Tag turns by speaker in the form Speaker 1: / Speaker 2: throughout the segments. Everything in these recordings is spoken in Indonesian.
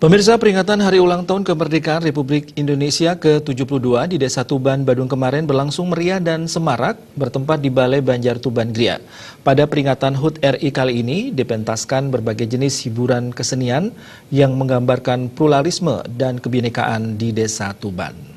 Speaker 1: Pemirsa, peringatan Hari Ulang Tahun Kemerdekaan Republik Indonesia ke-72 di Desa Tuban, Badung kemarin berlangsung meriah dan semarak bertempat di Balai Banjar Tuban Gria. Pada peringatan HUT RI kali ini dipentaskan berbagai jenis hiburan kesenian yang menggambarkan pluralisme dan kebinekaan di Desa Tuban.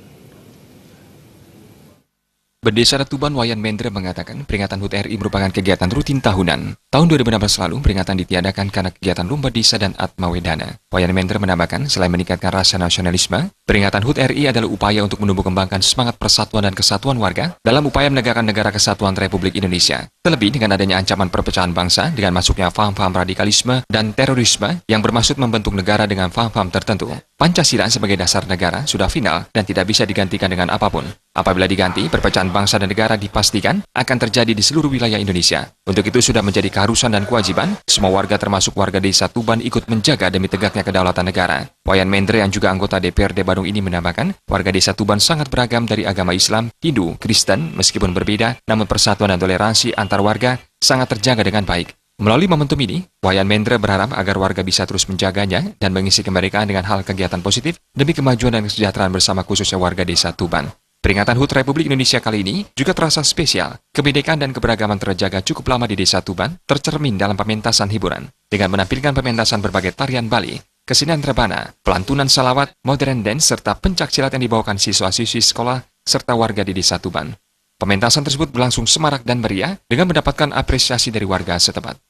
Speaker 2: Berdesa Tuban Wayan Mendra mengatakan peringatan HUT RI merupakan kegiatan rutin tahunan. Tahun 2016 lalu peringatan ditiadakan karena kegiatan lomba desa dan Atma Wedana. Wayan Mendra menambahkan selain meningkatkan rasa nasionalisme, peringatan HUT RI adalah upaya untuk menumbuh kembangkan semangat persatuan dan kesatuan warga dalam upaya menegakkan negara kesatuan Republik Indonesia. Terlebih dengan adanya ancaman perpecahan bangsa dengan masuknya paham-paham radikalisme dan terorisme yang bermaksud membentuk negara dengan paham-paham tertentu. Pancasila sebagai dasar negara sudah final dan tidak bisa digantikan dengan apapun. Apabila diganti, perpecahan bangsa dan negara dipastikan akan terjadi di seluruh wilayah Indonesia. Untuk itu sudah menjadi keharusan dan kewajiban semua warga termasuk warga Desa Tuban ikut menjaga demi tegaknya kedaulatan negara. Wayan Mendra yang juga anggota DPRD Badung ini menambahkan, warga Desa Tuban sangat beragam dari agama Islam, Hindu, Kristen, meskipun berbeda, namun persatuan dan toleransi antar warga sangat terjaga dengan baik. Melalui momentum ini, Wayan Mendra berharap agar warga bisa terus menjaganya dan mengisi kemerdekaan dengan hal kegiatan positif demi kemajuan dan kesejahteraan bersama khususnya warga Desa Tuban. Peringatan HUT Republik Indonesia kali ini juga terasa spesial. Kebinekaan dan keberagaman terjaga cukup lama di Desa Tuban, tercermin dalam pementasan hiburan. Dengan menampilkan pementasan berbagai tarian Bali, kesenian rebana, pelantunan salawat, modern dance, serta pencaksilat yang dibawakan siswa-siswi sekolah serta warga di Desa Tuban. Pementasan tersebut berlangsung semarak dan meriah dengan mendapatkan apresiasi dari warga setempat.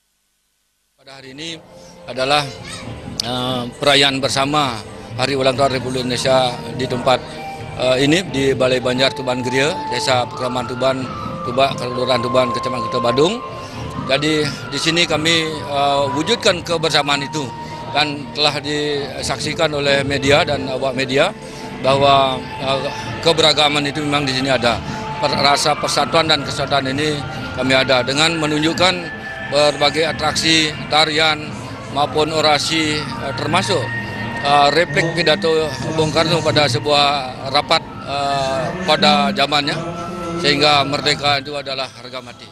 Speaker 3: Pada hari ini adalah perayaan bersama Hari Ulang Tahun Republik Indonesia di tempat ini di Balai Banjar Tuban Gria, Desa Pekraman Tuban, Kelurahan Tuban, Kecamatan Kota Badung. Jadi di sini kami wujudkan kebersamaan itu dan telah disaksikan oleh media dan awak media bahwa keberagaman itu memang di sini ada. Rasa persatuan dan kesatuan ini kami ada dengan menunjukkan berbagai atraksi, tarian maupun orasi termasuk replik pidato Bung Karno pada sebuah rapat pada zamannya, sehingga merdeka itu adalah harga mati.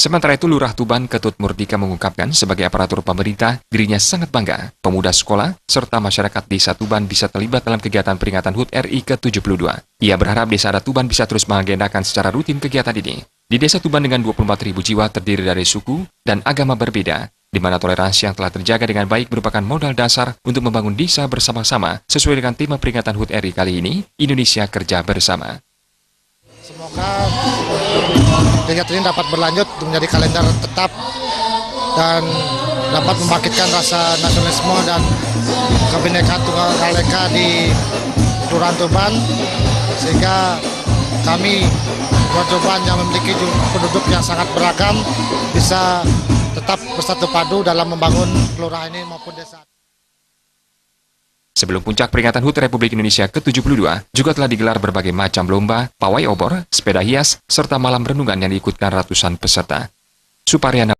Speaker 2: Sementara itu, Lurah Tuban Ketut Murdika mengungkapkan sebagai aparatur pemerintah, dirinya sangat bangga pemuda sekolah serta masyarakat Desa Tuban bisa terlibat dalam kegiatan peringatan HUT RI ke-72. Ia berharap Desa Tuban bisa terus mengagendakan secara rutin kegiatan ini. Di Desa Tuban dengan 24.000 jiwa terdiri dari suku dan agama berbeda, di mana toleransi yang telah terjaga dengan baik merupakan modal dasar untuk membangun desa bersama-sama sesuai dengan tema peringatan HUT RI kali ini, Indonesia Kerja Bersama.
Speaker 4: Semoga kegiatan ini dapat berlanjut menjadi kalender tetap dan dapat membangkitkan rasa nasionalisme dan kebinekaan Tunggal Ika di Kelurahan Tuban, sehingga kami Kelurahan Tuban yang memiliki penduduk yang sangat beragam bisa tetap bersatu padu dalam membangun kelurahan ini maupun desa.
Speaker 2: Sebelum puncak peringatan HUT Republik Indonesia ke-72, juga telah digelar berbagai macam lomba, pawai obor, sepeda hias, serta malam renungan yang diikutkan ratusan peserta. Suparyana